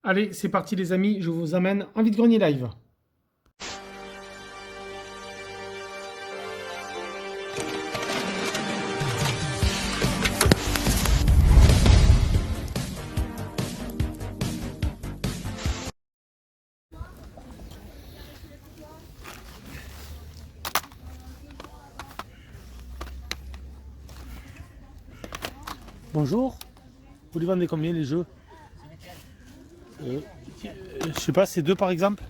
Allez, c'est parti les amis, je vous amène en vide-grenier live. Bonjour, vous les vendez combien les jeux? Je sais pas, c'est deux par exemple?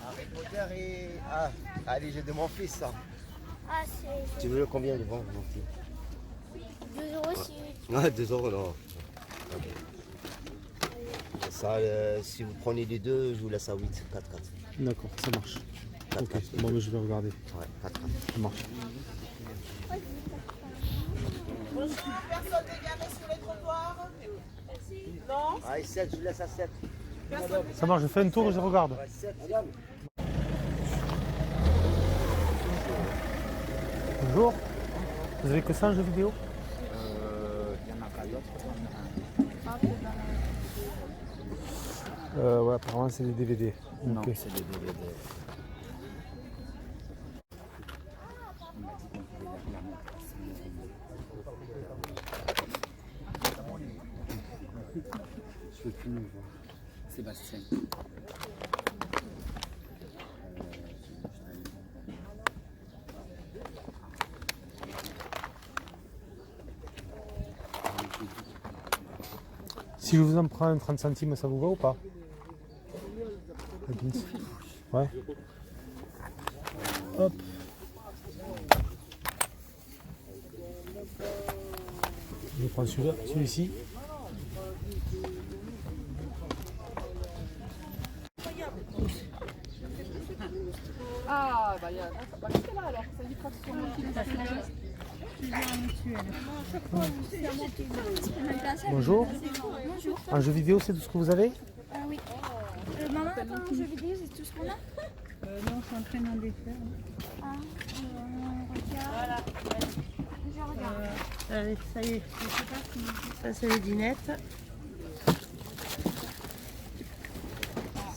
Harry Potter et... Ah, les jeux de mon fils, ça. Ah, Tu veux combien de vendre, mon fils? 2 euros si... Ah, 2 euros, non. Ça, si vous prenez les deux, je vous laisse à 8, 4, 4. D'accord, ça marche. 4, Ok, 4. bon mais je vais regarder, Ouais, 4, 4. ça marche. Personne n'est garé sur les trottoirs? Non? Ah, 7, je vous laisse à 7. Ça marche, je fais un tour et je regarde. Ouais, 7. Bonjour, vous avez que ça en jeu vidéo? Il y en a pas d'autres. Ouais, apparemment c'est des DVD. Non, Ok. c'est des DVD. Je peux plus nous voir. Sébastien. Si je vous en prends un 30 centimes, ça vous va ou pas? Ouais. Hop. Je prends celui-là, celui-ci. Ah, bah il y a... Bah, c'est là alors, ça dit pas que c'est moi qui Bonjour. Bonjour. Un jeu vidéo, c'est tout ce que vous avez? Oui. Maman, attends, un jeu vidéo, c'est tout ce qu'on a? Non, je suis en train d'en défaire. Ah, on regarde. Je regarde. Allez, ça y est. Ça, c'est les dinettes.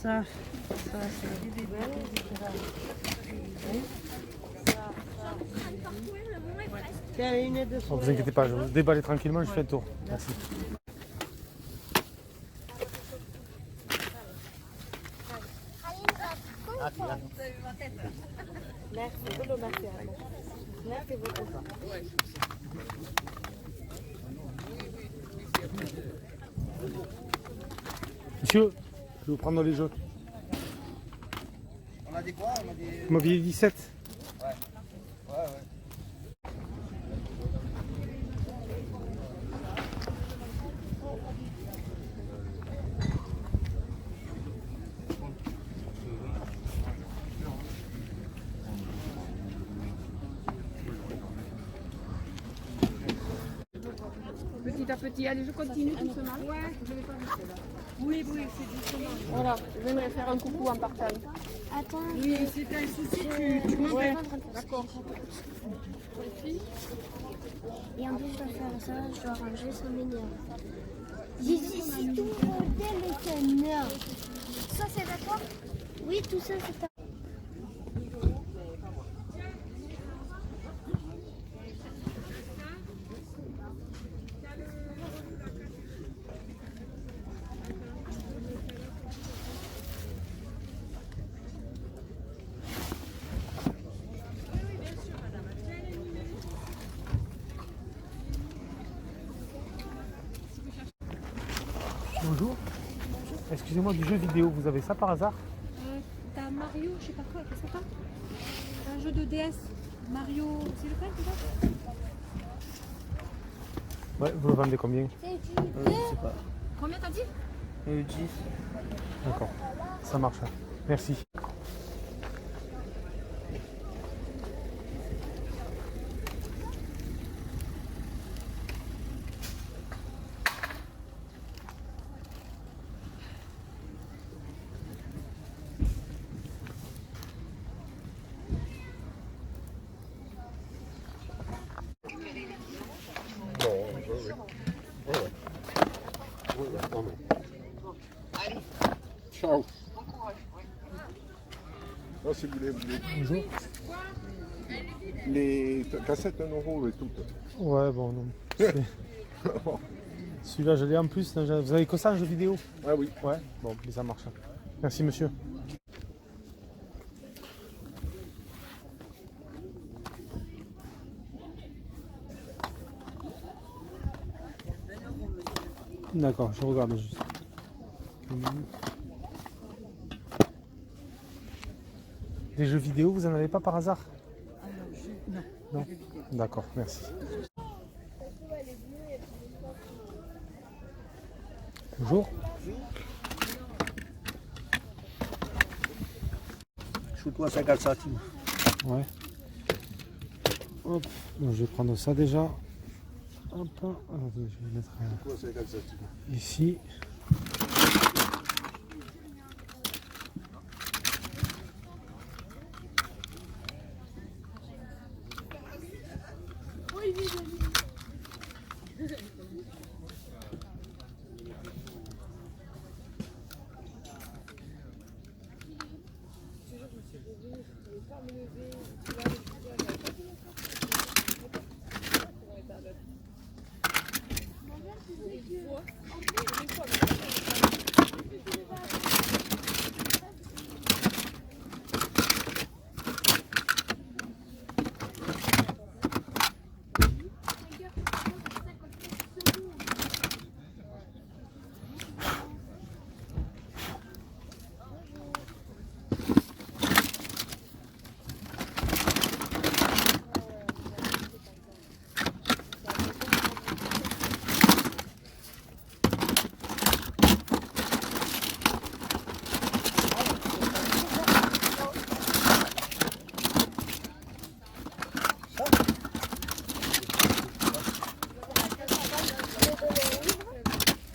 Ça c'est les bébés. Tiens, les lunettes de Ne soleil. vous inquiétez pas, je vous déballer tranquillement, je fais un tour. Merci. Monsieur, je vais vous prendre les jeux. On a des quoi? On a des... Vous m'aviez dit 17. Ouais, ouais. Petit à petit, allez, je continue doucement. Ouais, je vais pas rester là. Oui, c'est doucement. Voilà, je viendrai faire un coucou en partant. Attends. Oui, si t'as un souci, tu m'appelles. D'accord. Et en plus, je dois faire ça, je dois ranger, ça m'énerve. J'ai ici tout le téléphone. Ça, c'est d'accord? Oui, tout ça, c'est d'accord. Bonjour. Excusez-moi, du jeu vidéo, vous avez ça par hasard? T'as Mario, je sais pas quoi, qu'est-ce que c'est pas? Un jeu de DS. Mario, c'est lequel déjà? Ouais, vous le vendez combien? Combien t'as dit? 10. D'accord, ça marche. Merci. Ciao. Oh, si vous voulez, Bonjour. les cassettes 1 euro et toutes. Ouais, bon, non. C'est- Celui-là, je l'ai en plus. Vous avez que ça en jeu vidéo? Ah oui. Ouais, bon, mais ça marche. Merci, monsieur. D'accord, je regarde juste. Des jeux vidéo, vous en avez pas par hasard? Non. Non. D'accord, merci. Bonjour. Shoot-toi 50 centimes. Ouais. Hop, donc je vais prendre ça déjà. Hop, attendez, je vais mettre Quoi, 50 centimes. ici.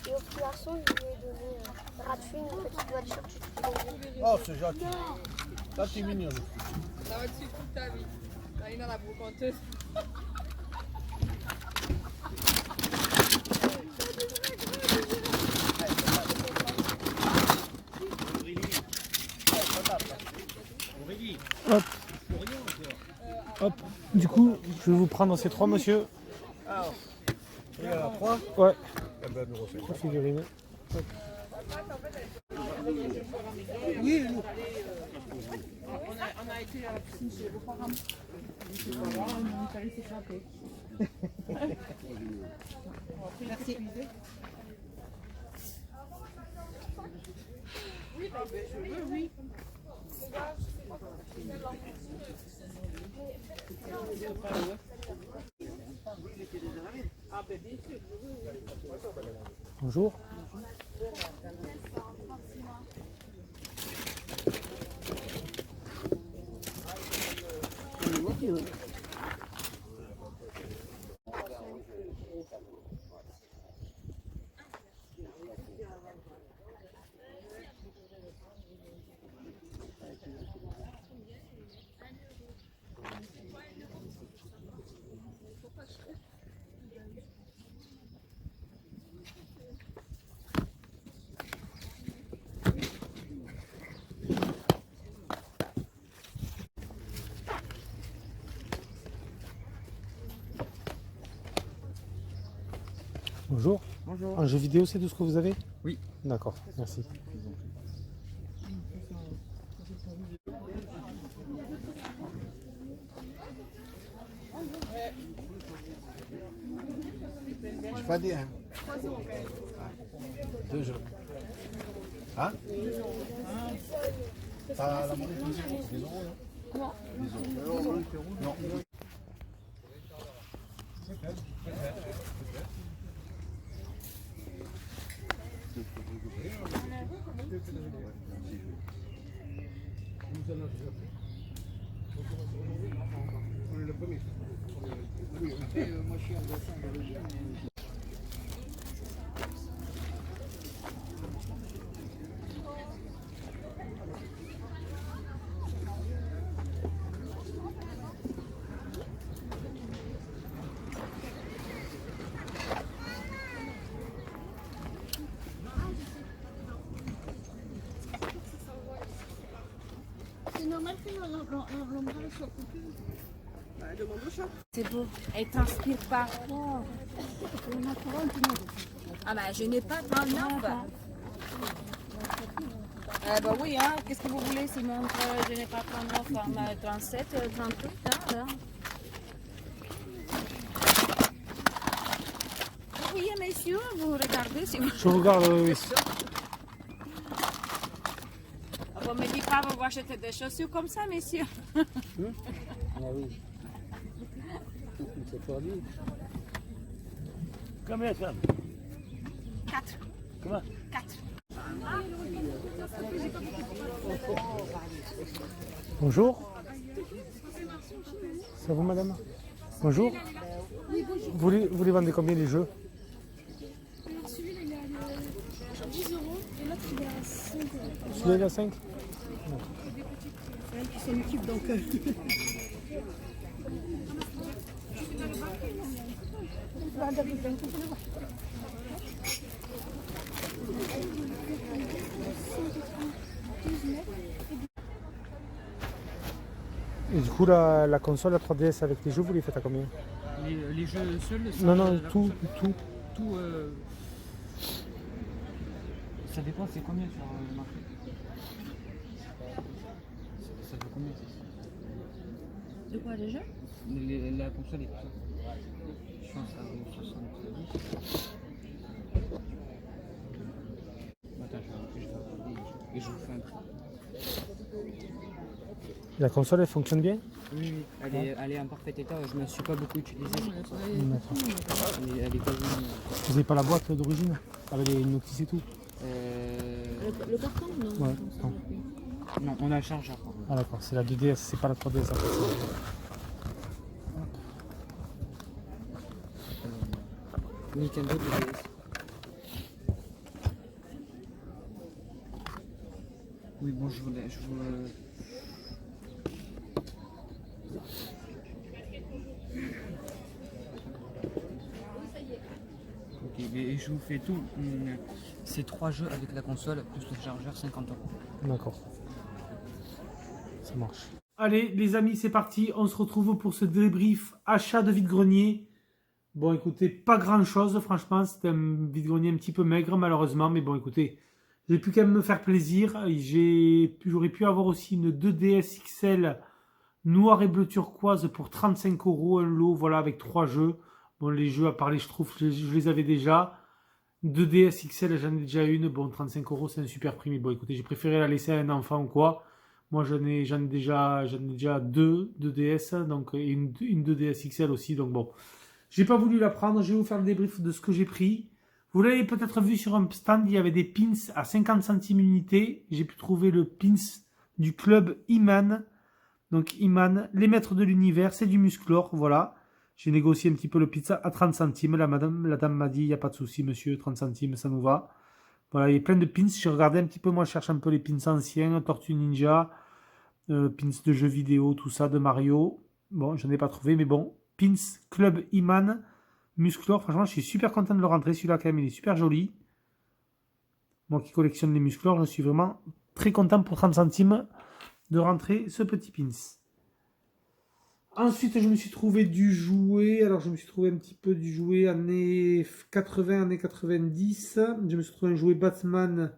Et au petit garçon, je lui ai donné gratuit une petite voiture. Oh, c'est gentil. Ça, c'est mignon. Ça va dessus toute ta vie. Là, il en a brocanteuse. Hop. Hop. Du coup, je vais vous prendre ces trois, monsieur. Il y en a 3. Ouais. Eh ben, nous refait. Trois figurines. On a été à la piscine chez les beaux-parents. On est allé s'échapper. Merci. Oui, bah, je veux, oui. Ah, ben bien sûr, je veux. Bonjour. Bonjour. Bonjour. Un jeu vidéo, c'est tout ce que vous avez? Oui. D'accord, merci. J'ai pas dit, hein. 2 euros. Hein? Pas la monnaie, 2 euros. 2 euros, non? Non. 2 euros. Non. On est le premier. Oui, moi je suis en dessin d'origine. C'est beau. Elle transpire pas. Ah bah je n'ai pas 39. Bah oui, hein. Qu'est-ce que vous voulez, Simon? Je n'ai pas 39, hein, 37, 38, hein, là. Oui, messieurs, vous regardez si vous... Je regarde, oui. Vous me dites pas, vous achetez des chaussures comme ça, messieurs? Ah oui. C'est pas lui. Combien ça? 4. Comment? 4. Bonjour. C'est vous, madame? Bonjour. Vous les vendez combien les jeux? Alors celui-là il est à 10 € et l'autre il est à 5 €. Celui-là il est à 5? C'est elle qui s'en occupe donc. Et du coup, la console, la 3DS avec les jeux, vous les faites à combien? Les jeux seuls Non, non, tout. Tout, ça dépend, c'est combien sur le marché? Ça fait combien? De quoi, les jeux? La console et tout ça. Je pense à 70. Attends, je vais regarder et je vous fais un prix. La console, elle fonctionne bien? Oui, elle est en parfait état, je ne me suis pas beaucoup utilisée. D'accord. Elle est quasi... Vous n'avez pas la boîte d'origine? Avec les notices et tout? Le carton, non? Ouais, non. Non, on a le chargeur. Ah d'accord, c'est la 2DS, c'est pas la 3DS. Nintendo DS. Oui, bon, je vous... Ok, mais je vous fais tout. C'est 3 jeux avec la console plus le chargeur, 50 €. D'accord. Ça marche. Allez les amis, c'est parti. On se retrouve pour ce débrief achat de vide-grenier. Bon écoutez, pas grand chose franchement. C'était un vide-grenier un petit peu maigre malheureusement. Mais bon écoutez, j'ai pu quand même me faire plaisir. J'aurais pu avoir aussi une 2DS XL noir et bleu turquoise pour 35 €. Un lot, voilà, avec 3 jeux. Bon, les jeux à part les Schtroumpfs, je les avais déjà. 2DS XL, j'en ai déjà une. Bon, 35 €, c'est un super prix. Mais bon, écoutez, j'ai préféré la laisser à un enfant ou quoi. Moi, j'en ai déjà 2 DS, donc, et une 2DS XL aussi. Donc bon, j'ai pas voulu la prendre. Je vais vous faire le débrief de ce que j'ai pris. Vous l'avez peut-être vu sur un stand, il y avait des pins à 50 centimes unité. J'ai pu trouver le pins du club Iman. Donc Iman, les maîtres de l'univers, c'est du Musclor, voilà. J'ai négocié un petit peu le pizza à 30 centimes. La dame m'a dit, il n'y a pas de souci monsieur, 30 centimes, ça nous va. Voilà, il y a plein de pins. J'ai regardé un petit peu, moi je cherche un peu les pins anciens, Tortue Ninja, pins de jeux vidéo, tout ça, de Mario. Bon, je n'en ai pas trouvé, mais bon. Pins Club Iman, Musclor, franchement, je suis super content de le rentrer. Celui-là, quand même, il est super joli. Moi qui collectionne les Musclor, je suis vraiment très content pour 30 centimes de rentrer ce petit pins. Ensuite, je me suis trouvé du jouet. Alors, je me suis trouvé un petit peu du jouet années 80, années 90. Je me suis trouvé un jouet Batman.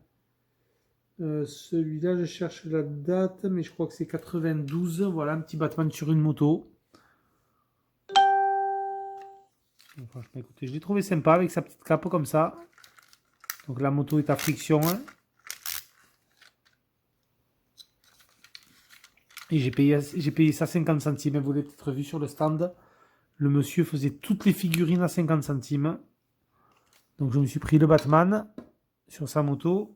Celui-là, je cherche la date, mais je crois que c'est 92. Voilà, un petit Batman sur une moto. Donc, franchement, écoutez, je l'ai trouvé sympa avec sa petite cape comme ça. Donc, la moto est à friction. Et j'ai payé ça 50 centimes. Vous l'avez peut-être vu sur le stand. Le monsieur faisait toutes les figurines à 50 centimes. Donc je me suis pris le Batman sur sa moto.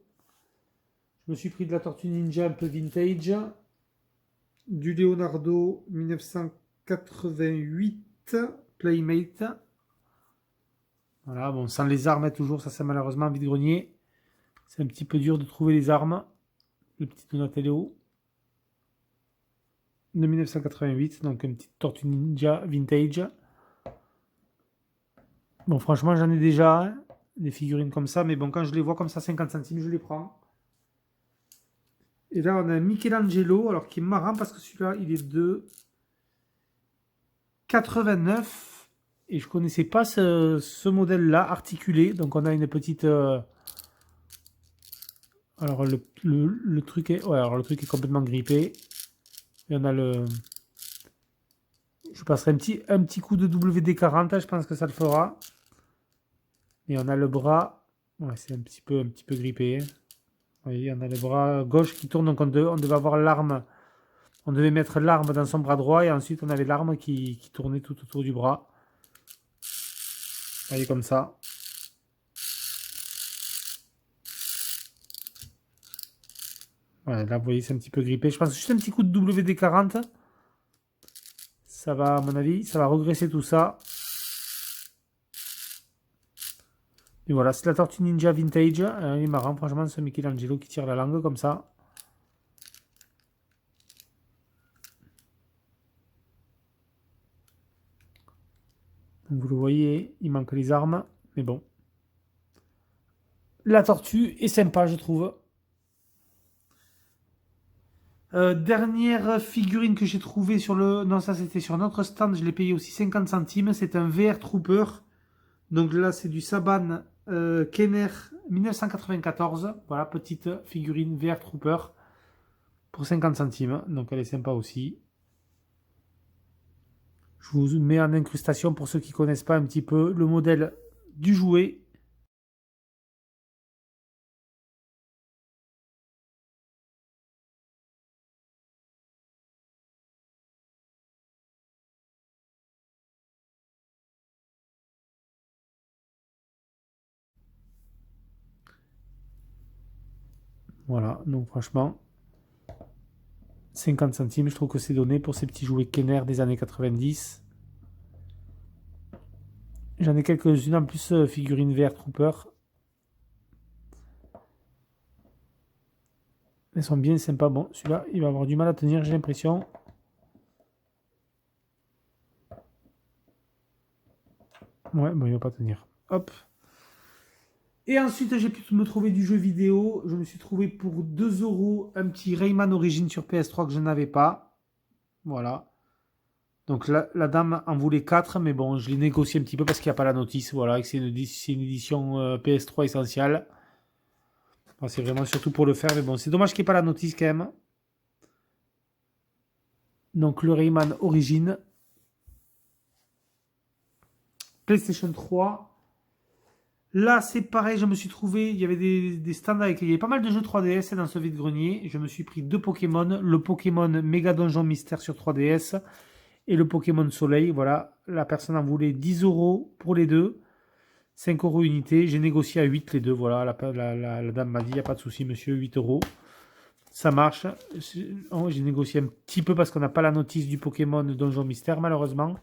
Je me suis pris de la Tortue Ninja un peu vintage. Du Leonardo 1988 Playmate. Voilà, bon, sans les armes toujours, ça c'est malheureusement un vide-grenier. C'est un petit peu dur de trouver les armes. Le petit Donatello. De 1988, donc une petite Tortue Ninja vintage. Bon, franchement, j'en ai déjà des figurines comme ça, mais bon, quand je les vois comme ça, 50 centimes, je les prends. Et là, on a un Michelangelo, alors qui est marrant parce que celui-là, il est de 89. Et je connaissais pas ce modèle-là, articulé. Donc, on a une petite... Alors, le truc est... Ouais, alors le truc est complètement grippé. Et on a le... Je passerai un petit coup de WD-40, je pense que ça le fera. Et on a le bras... Ouais, c'est un petit peu grippé. Vous voyez, on a le bras gauche qui tourne, donc on devait avoir l'arme. On devait mettre l'arme dans son bras droit et ensuite on avait l'arme qui tournait tout autour du bras. Vous voyez, comme ça. Ouais, là, vous voyez, c'est un petit peu grippé. Je pense que juste un petit coup de WD-40. Ça va, à mon avis, ça va regresser tout ça. Et voilà, c'est la Tortue Ninja Vintage. Il est marrant, franchement, ce Michelangelo qui tire la langue comme ça. Donc vous le voyez, il manque les armes, mais bon. La tortue est sympa, je trouve. Dernière figurine que j'ai trouvée sur le... Non, ça c'était sur notre stand, je l'ai payé aussi 50 centimes. C'est un VR Trooper. Donc là, c'est du Saban Kenner 1994. Voilà, petite figurine VR Trooper pour 50 centimes. Donc elle est sympa aussi. Je vous mets en incrustation pour ceux qui ne connaissent pas un petit peu le modèle du jouet. Voilà, donc franchement, 50 centimes, je trouve que c'est donné pour ces petits jouets Kenner des années 90. J'en ai quelques-unes en plus, figurines VR Trooper. Elles sont bien sympas. Bon, celui-là, il va avoir du mal à tenir, j'ai l'impression. Ouais, bon, il va pas tenir. Hop. Et ensuite, j'ai pu me trouver du jeu vidéo. Je me suis trouvé pour 2 € un petit Rayman Origins sur PS3 que je n'avais pas. Voilà. Donc la dame en voulait 4, mais bon, je l'ai négocié un petit peu parce qu'il n'y a pas la notice. Voilà, c'est une édition PS3 essentielle. Enfin, c'est vraiment surtout pour le faire, mais bon, c'est dommage qu'il n'y ait pas la notice quand même. Donc le Rayman Origins. PlayStation 3. Là, c'est pareil, je me suis trouvé, il y avait des stands avec, il y avait pas mal de jeux 3DS dans ce vide-grenier. Je me suis pris 2 Pokémon, le Pokémon Méga Donjon Mystère sur 3DS et le Pokémon Soleil. Voilà, la personne en voulait 10 € pour les deux, 5 € unité. J'ai négocié à 8 les deux, voilà, la dame m'a dit, il n'y a pas de souci monsieur, 8 €. Ça marche. J'ai négocié un petit peu parce qu'on n'a pas la notice du Pokémon Donjon Mystère, malheureusement.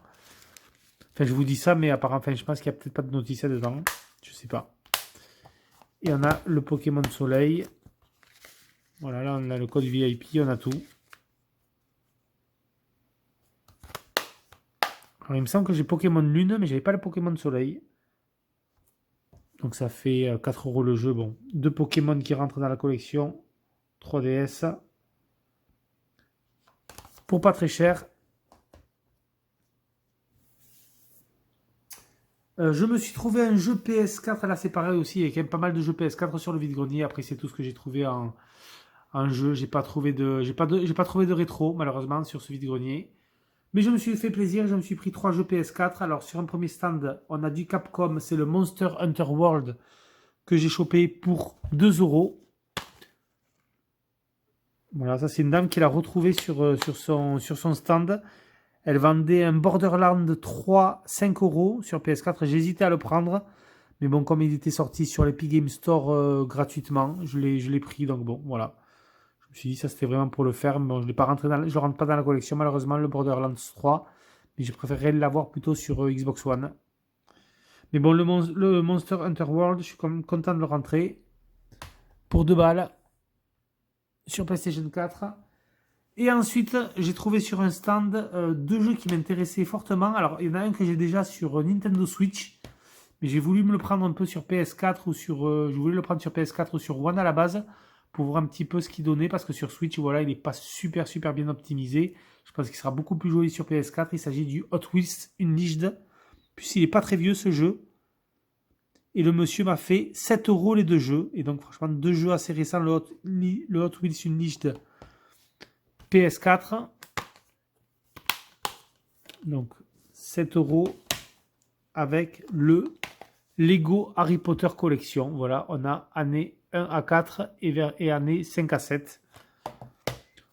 Enfin, je vous dis ça, mais apparemment, enfin, je pense qu'il n'y a peut-être pas de notice là-dedans. Je sais pas. Et on a le Pokémon Soleil. Voilà, là on a le code VIP, on a tout. Alors il me semble que j'ai Pokémon Lune, mais j'avais pas le Pokémon Soleil. Donc ça fait 4 € le jeu. Bon, 2 Pokémon qui rentrent dans la collection 3DS. Pour pas très cher. Je me suis trouvé un jeu PS4, là c'est pareil aussi, il y a quand même pas mal de jeux PS4 sur le vide-grenier. Après c'est tout ce que j'ai trouvé en jeu, j'ai pas trouvé de rétro malheureusement sur ce vide-grenier. Mais je me suis fait plaisir, je me suis pris 3 jeux PS4. Alors sur un premier stand, on a du Capcom, c'est le Monster Hunter World que j'ai chopé pour 2 €. Voilà, ça c'est une dame qui l'a retrouvé sur son stand. Elle vendait un Borderlands 3 5 € sur PS4. J'ai hésité à le prendre. Mais bon, comme il était sorti sur l'Epic Game Store gratuitement, je l'ai pris. Donc bon, voilà. Je me suis dit, ça c'était vraiment pour le faire. Mais bon, je ne rentre pas dans la collection, malheureusement, le Borderlands 3. Mais je préférerais l'avoir plutôt sur Xbox One. Mais bon, le Monster Hunter World, je suis quand même content de le rentrer. Pour 2 balles. Sur PlayStation 4. Et ensuite, j'ai trouvé sur un stand 2 jeux qui m'intéressaient fortement. Alors, il y en a un que j'ai déjà sur Nintendo Switch. Mais j'ai voulu me le prendre un peu sur PS4 ou sur... je voulais le prendre sur PS4 ou sur One à la base. pour voir un petit peu ce qu'il donnait, parce que sur Switch, voilà, il n'est pas super bien optimisé. Je pense qu'il sera beaucoup plus joli sur PS4. Il s'agit du Hot Wheels Unleashed, puisqu'il n'est pas très vieux ce jeu. Et le monsieur m'a fait 7 € les deux jeux. Et donc franchement, deux jeux assez récents, le Hot Wheels Unleashed PS4. Donc 7 € avec le Lego Harry Potter Collection. Voilà, on a année 1 à 4 et année 5 à 7.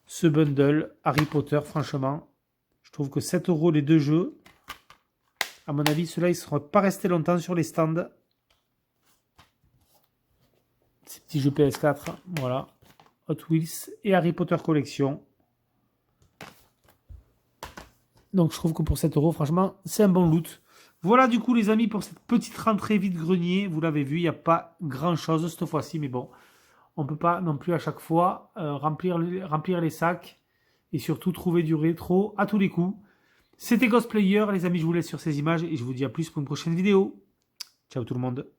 Ce bundle Harry Potter, franchement, je trouve que 7 € les deux jeux. À mon avis, ceux-là, ils ne seront pas restés longtemps sur les stands. Ces petits jeux PS4, voilà. Hot Wheels et Harry Potter Collection. Donc je trouve que pour 7 €, franchement, c'est un bon loot. Voilà du coup les amis pour cette petite rentrée vide-grenier. Vous l'avez vu, il n'y a pas grand-chose cette fois-ci, mais bon. On ne peut pas non plus à chaque fois remplir les sacs et surtout trouver du rétro à tous les coups. C'était Ghostplayer, les amis, je vous laisse sur ces images et je vous dis à plus pour une prochaine vidéo. Ciao tout le monde.